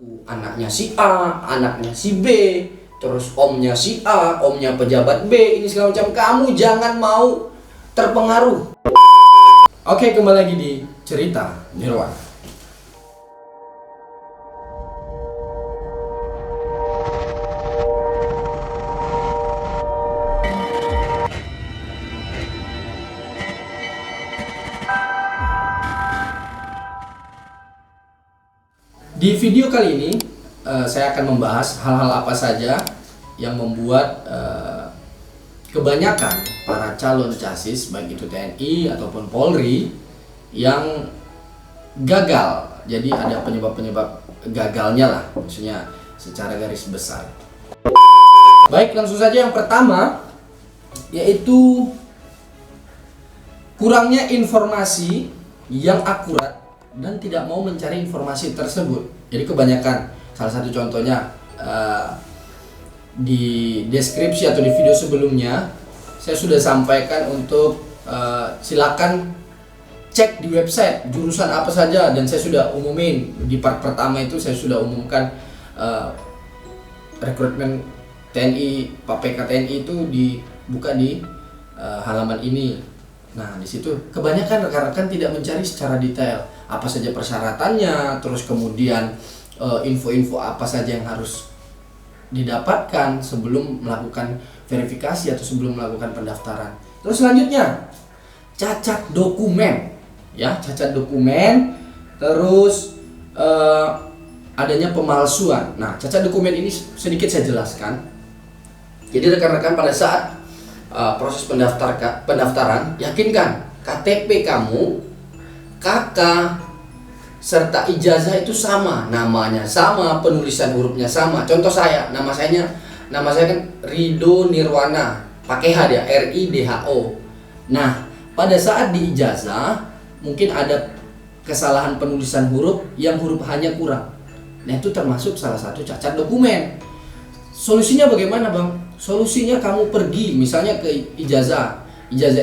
Anaknya si A, anaknya si B, terus omnya si A, omnya pejabat B, ini segala macam. Kamu jangan mau terpengaruh. Oke, kembali lagi di cerita Nirwana. Di video kali ini saya akan membahas hal-hal apa saja yang membuat kebanyakan para calon casis baik itu TNI ataupun Polri yang gagal. Jadi ada penyebab-penyebab gagalnya lah, maksudnya secara garis besar. Baik, langsung saja yang pertama yaitu kurangnya informasi yang akurat dan tidak mau mencari informasi tersebut. Jadi kebanyakan, salah satu contohnya di deskripsi atau di video sebelumnya saya sudah sampaikan untuk silakan cek di website jurusan apa saja, dan saya sudah umumin di part pertama itu. Saya sudah umumkan rekrutmen TNI, PK TNI itu dibuka di halaman ini. Nah, di situ kebanyakan rekan-rekan tidak mencari secara detail apa saja persyaratannya, terus kemudian info-info apa saja yang harus didapatkan sebelum melakukan verifikasi atau sebelum melakukan pendaftaran. Terus selanjutnya cacat dokumen, ya, cacat dokumen. Terus adanya pemalsuan. Nah, cacat dokumen ini sedikit saya jelaskan. Jadi rekan-rekan pada saat proses pendaftaran, yakinkan KTP kamu, KK, serta ijazah itu sama, namanya sama, penulisan hurufnya sama. Contoh saya, nama saya kan Ridho Nirwana, pakai H dia, RIDHO. Nah, pada saat di ijazah mungkin ada kesalahan penulisan huruf yang huruf H-nya kurang. Nah, itu termasuk salah satu cacat dokumen. Solusinya bagaimana, Bang? Solusinya kamu pergi misalnya ke ijazah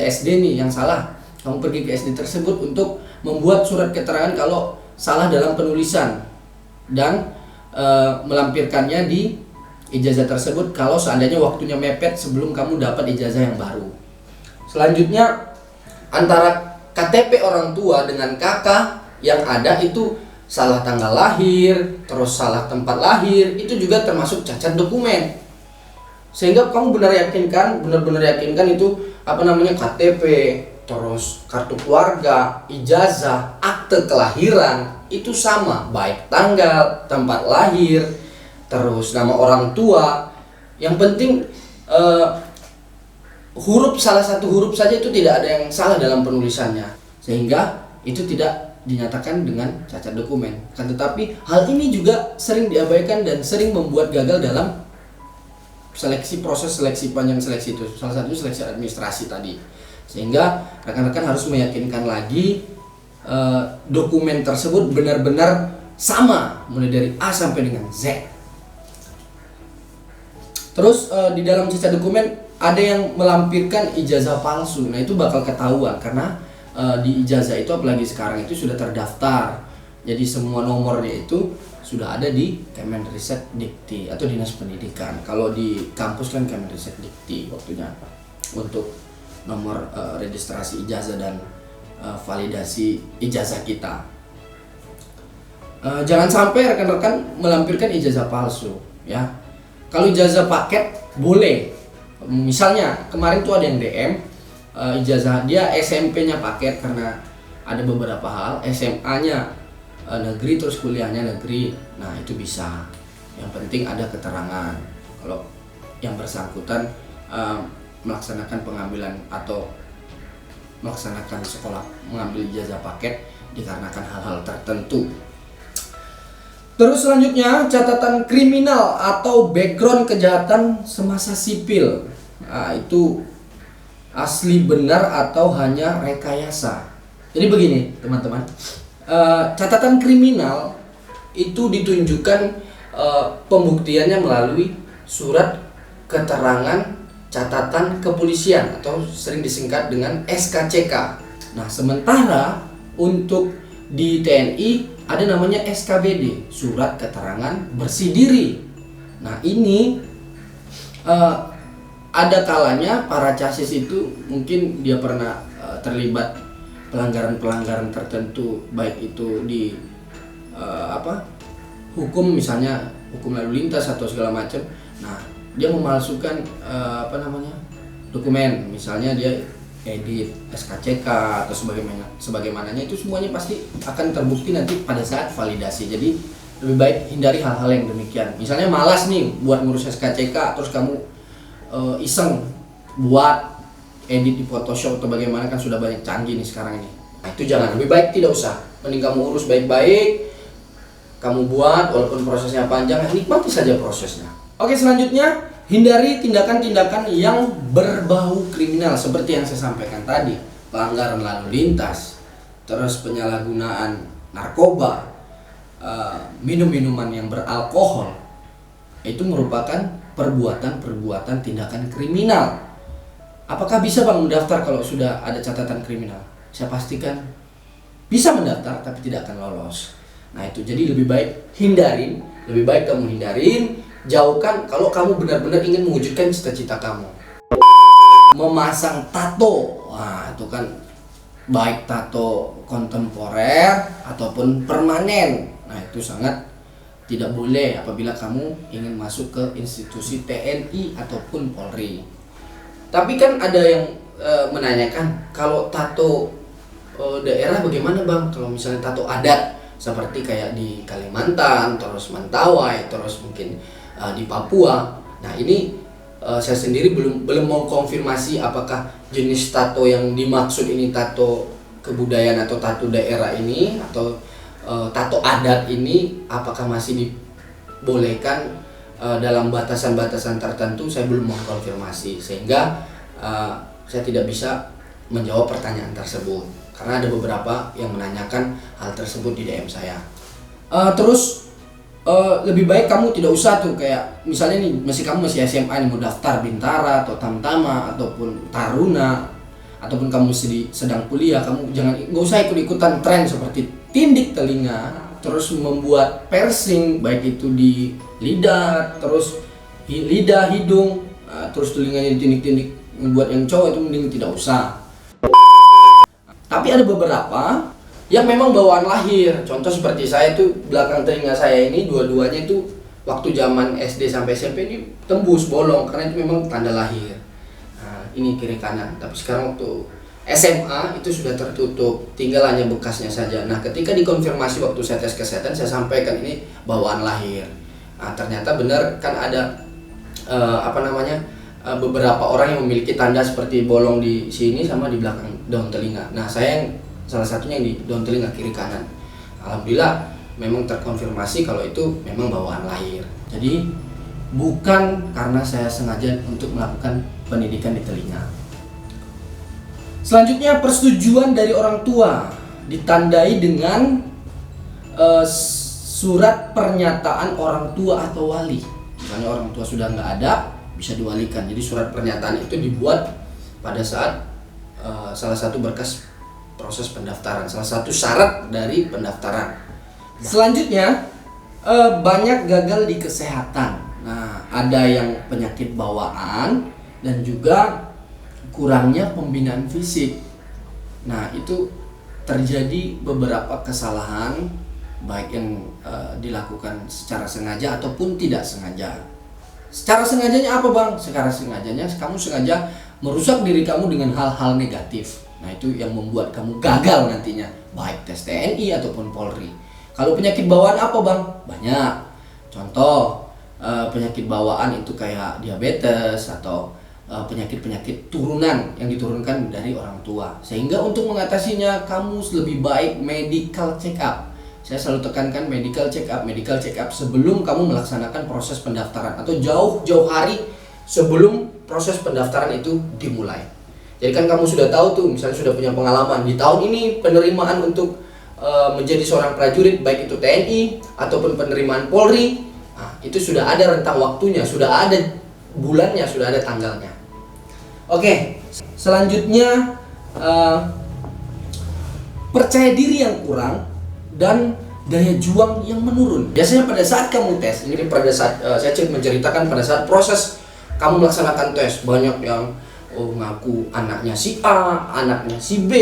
SD nih yang salah. Kamu pergi ke SD tersebut untuk membuat surat keterangan kalau salah dalam penulisan dan melampirkannya di ijazah tersebut kalau seandainya waktunya mepet sebelum kamu dapat ijazah yang baru. Selanjutnya, antara KTP orang tua dengan KK yang ada itu salah tanggal lahir, terus salah tempat lahir, itu juga termasuk cacat dokumen. Sehingga kamu benar-benar yakinkan itu KTP, terus kartu keluarga, ijazah, akte kelahiran itu sama, baik tanggal, tempat lahir, terus nama orang tua. Yang penting salah satu huruf saja itu tidak ada yang salah dalam penulisannya, sehingga itu tidak dinyatakan dengan cacat dokumen. Tetapi hal ini juga sering diabaikan dan sering membuat gagal dalam proses seleksi, panjang seleksi itu, salah satunya seleksi administrasi tadi. Sehingga rekan-rekan harus meyakinkan lagi dokumen tersebut benar-benar sama mulai dari A sampai dengan Z. Terus di dalam cacat dokumen ada yang melampirkan ijazah palsu. Nah, itu bakal ketahuan karena di ijazah itu, apalagi sekarang itu sudah terdaftar. Jadi semua nomornya itu sudah ada di Kemendikbud Dikti atau Dinas Pendidikan. Kalau di kampus kan Kemendikbud Dikti waktunya untuk nomor registrasi ijazah dan validasi ijazah kita. Jangan sampai rekan-rekan melampirkan ijazah palsu, ya. Kalau ijazah paket boleh. Misalnya kemarin tuh ada yang DM ijazah dia SMP-nya paket karena ada beberapa hal, SMA-nya negeri terus kuliahnya negeri. Nah, itu bisa. Yang penting ada keterangan kalau yang bersangkutan melaksanakan pengambilan atau melaksanakan sekolah mengambil ijazah paket dikarenakan hal-hal tertentu. Terus selanjutnya catatan kriminal atau background kejahatan semasa sipil. Nah, itu asli benar atau hanya rekayasa. Jadi begini teman-teman, catatan kriminal itu ditunjukkan pembuktiannya melalui surat keterangan catatan kepolisian atau sering disingkat dengan SKCK. Nah, sementara untuk di TNI ada namanya SKBD, Surat Keterangan Bersih Diri. Nah ini ada kalanya para casis itu mungkin dia pernah terlibat pelanggaran-pelanggaran tertentu, baik itu di hukum, misalnya hukum lalu lintas atau segala macam. Nah dia memalsukan dokumen, misalnya dia edit SKCK atau sebagaimananya, itu semuanya pasti akan terbukti nanti pada saat validasi. Jadi lebih baik hindari hal-hal yang demikian. Misalnya malas nih buat ngurus SKCK, terus kamu iseng buat edit di Photoshop atau bagaimana, kan sudah banyak canggih nih sekarang ini. Nah itu jangan, lebih baik tidak usah. Mending kamu urus baik-baik, kamu buat walaupun prosesnya panjang, nikmati saja prosesnya. Oke, selanjutnya hindari tindakan-tindakan yang berbau kriminal seperti yang saya sampaikan tadi, pelanggaran lalu lintas, terus penyalahgunaan narkoba, minum-minuman yang beralkohol. Itu merupakan perbuatan-perbuatan tindakan kriminal. Apakah bisa Bang mendaftar kalau sudah ada catatan kriminal? Saya pastikan bisa mendaftar tapi tidak akan lolos. Nah itu, jadi lebih baik hindarin, lebih baik kamu hindarin, jauhkan kalau kamu benar-benar ingin mewujudkan cita-cita kamu. Memasang tato, wah itu kan baik tato kontemporer ataupun permanen. Nah itu sangat tidak boleh apabila kamu ingin masuk ke institusi TNI ataupun Polri. Tapi kan ada yang menanyakan, kalau tato daerah bagaimana Bang? Kalau misalnya tato adat seperti kayak di Kalimantan, terus Mentawai, terus mungkin di Papua. Nah ini saya sendiri belum mau konfirmasi apakah jenis tato yang dimaksud ini tato kebudayaan atau tato daerah ini atau tato adat ini apakah masih dibolehkan dalam batasan-batasan tertentu. Saya belum mau konfirmasi, sehingga saya tidak bisa menjawab pertanyaan tersebut karena ada beberapa yang menanyakan hal tersebut di DM saya. Terus lebih baik kamu tidak usah tuh, kayak misalnya nih kamu masih SMA nih, mau daftar Bintara atau Tamtama ataupun Taruna, ataupun kamu sedang kuliah, kamu nggak usah ikut-ikutan tren seperti tindik telinga, terus membuat piercing baik itu di lidah, terus lidah, hidung, terus telinganya ditindik-tindik. Buat yang cowok itu mending tidak usah. Tapi ada beberapa yang memang bawaan lahir. Contoh seperti saya itu, belakang telinga saya ini dua-duanya itu waktu zaman SD sampai SMP ini tembus bolong karena itu memang tanda lahir. Nah, ini kiri kanan. Tapi sekarang waktu SMA itu sudah tertutup, tinggal hanya bekasnya saja. Nah, ketika dikonfirmasi waktu saya tes kesehatan, saya sampaikan ini bawaan lahir. Nah, ternyata benar kan ada beberapa orang yang memiliki tanda seperti bolong di sini sama di belakang daun telinga. Nah, saya yang salah satunya yang di daun telinga kiri kanan. Alhamdulillah memang terkonfirmasi kalau itu memang bawaan lahir. Jadi bukan karena saya sengaja untuk melakukan pendidikan di telinga. Selanjutnya, persetujuan dari orang tua ditandai dengan surat pernyataan orang tua atau wali. Misalnya orang tua sudah nggak ada, bisa diwalikan. Jadi surat pernyataan itu dibuat pada saat salah satu berkas proses pendaftaran, salah satu syarat dari pendaftaran. Selanjutnya, banyak gagal di kesehatan. Nah, ada yang penyakit bawaan dan juga kurangnya pembinaan fisik. Nah, itu terjadi beberapa kesalahan baik yang dilakukan secara sengaja ataupun tidak sengaja. Secara sengajanya apa Bang? Secara sengajanya kamu sengaja merusak diri kamu dengan hal-hal negatif. Nah itu yang membuat kamu gagal nantinya, baik tes TNI ataupun Polri. Kalau penyakit bawaan apa Bang? Banyak. Contoh penyakit bawaan itu kayak diabetes atau penyakit-penyakit turunan yang diturunkan dari orang tua. Sehingga untuk mengatasinya kamu lebih baik medical check up. Saya selalu tekankan medical check up sebelum kamu melaksanakan proses pendaftaran atau jauh-jauh hari sebelum proses pendaftaran itu dimulai. Jadi kan kamu sudah tahu tuh, misalnya sudah punya pengalaman di tahun ini penerimaan untuk menjadi seorang prajurit baik itu TNI ataupun penerimaan Polri. Nah, itu sudah ada rentang waktunya, sudah ada bulannya, sudah ada tanggalnya. Oke, selanjutnya percaya diri yang kurang dan daya juang yang menurun. Biasanya pada saat kamu tes, ini pada saat saya menceritakan pada saat proses kamu melaksanakan tes, banyak yang ngaku anaknya si A, anaknya si B,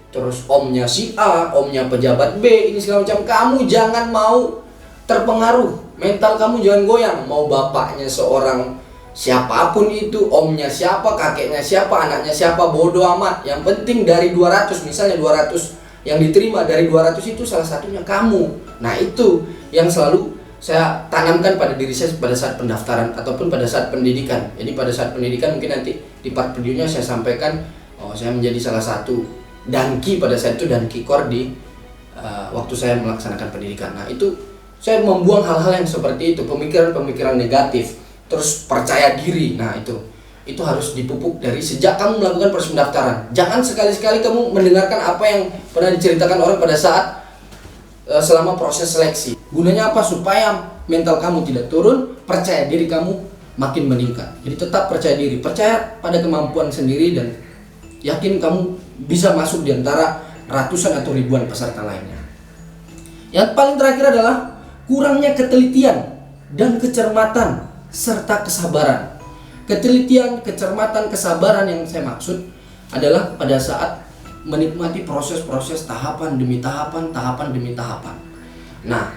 terus omnya si A, omnya pejabat B, ini segala macam. Kamu jangan mau terpengaruh, mental kamu jangan goyang. Mau bapaknya seorang siapapun itu, omnya siapa, kakeknya siapa, anaknya siapa, bodoh amat. Yang penting dari 200, misalnya 200 yang diterima, dari 200 itu salah satunya kamu. Nah itu yang selalu saya tanamkan pada diri saya pada saat pendaftaran ataupun pada saat pendidikan. Jadi pada saat pendidikan mungkin nanti di part videonya saya sampaikan, saya menjadi salah satu danki pada saat itu, danki kor di waktu saya melaksanakan pendidikan. Nah itu saya membuang hal-hal yang seperti itu, pemikiran-pemikiran negatif, terus percaya diri. Nah itu harus dipupuk dari sejak kamu melakukan proses pendaftaran. Jangan sekali-sekali kamu mendengarkan apa yang pernah diceritakan orang pada saat selama proses seleksi. Gunanya apa? Supaya mental kamu tidak turun, percaya diri kamu makin meningkat. Jadi tetap percaya diri, percaya pada kemampuan sendiri, dan yakin kamu bisa masuk di antara ratusan atau ribuan peserta lainnya. Yang paling terakhir adalah kurangnya ketelitian dan kecermatan serta kesabaran. Ketelitian, kecermatan, kesabaran yang saya maksud adalah pada saat menikmati proses-proses tahapan demi tahapan, tahapan demi tahapan. Nah,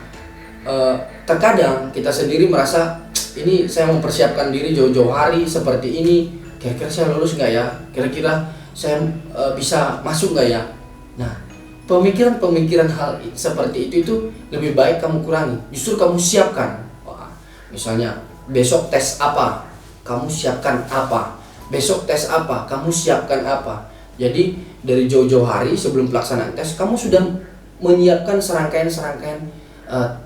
terkadang kita sendiri merasa ini saya mempersiapkan diri jauh-jauh hari seperti ini, kira-kira saya lulus nggak ya? Kira-kira saya bisa masuk nggak ya? Nah, pemikiran-pemikiran hal seperti itu lebih baik kamu kurangi. Justru kamu siapkan. Misalnya besok tes apa? Kamu siapkan apa? Besok tes apa? Kamu siapkan apa? Jadi dari jauh-jauh hari sebelum pelaksanaan tes, kamu sudah menyiapkan serangkaian-serangkaian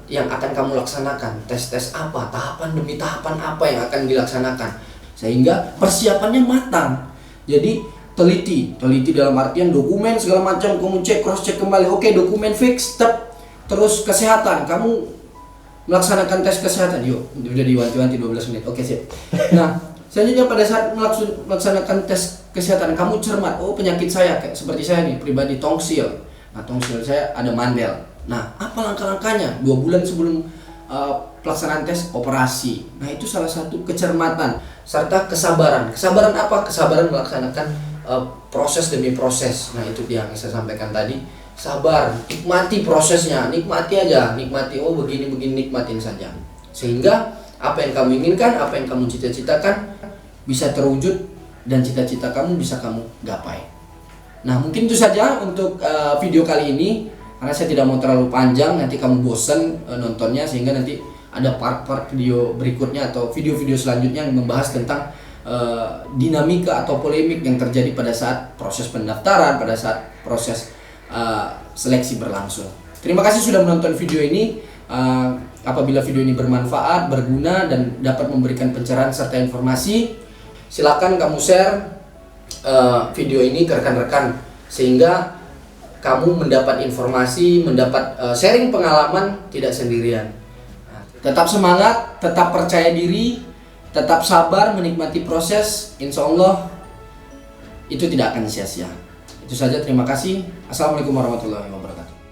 yang akan kamu laksanakan. Tes-tes apa? Tahapan demi tahapan apa yang akan dilaksanakan. Sehingga persiapannya matang. Jadi teliti dalam artian dokumen segala macam, kamu cek, cross check kembali. Oke, dokumen fix, step. Terus kesehatan, kamu melaksanakan tes kesehatan. Yuk, udah diwanti-wanti 12 menit. Oke, sip. Nah, selanjutnya pada saat melaksanakan tes kesehatan, kamu cermat. Oh, penyakit saya kayak seperti saya nih, pribadi tongsil. Nah, tongsil saya ada mandel. Nah, apa langkah-langkahnya? 2 bulan sebelum pelaksanaan tes, operasi. Nah, itu salah satu kecermatan serta kesabaran. Kesabaran apa? Kesabaran melaksanakan proses demi proses. Nah, itu yang saya sampaikan tadi. Sabar, nikmati prosesnya, nikmati aja, nikmati. Oh, begini nikmatin saja. Sehingga apa yang kamu inginkan, apa yang kamu cita-citakan bisa terwujud dan cita-cita kamu bisa kamu gapai. Nah, mungkin itu saja untuk video kali ini, karena saya tidak mau terlalu panjang, nanti kamu bosan nontonnya, sehingga nanti ada part-part video berikutnya atau video-video selanjutnya yang membahas tentang dinamika atau polemik yang terjadi pada saat proses pendaftaran, pada saat proses seleksi berlangsung. Terima kasih sudah menonton video ini. Apabila video ini bermanfaat, berguna, dan dapat memberikan pencerahan serta informasi, silakan kamu share video ini ke rekan-rekan, sehingga kamu mendapat informasi, mendapat sharing pengalaman tidak sendirian. Tetap semangat, tetap percaya diri, tetap sabar menikmati proses. Insya Allah itu tidak akan sia-sia. Itu saja, terima kasih. Assalamualaikum warahmatullahi wabarakatuh.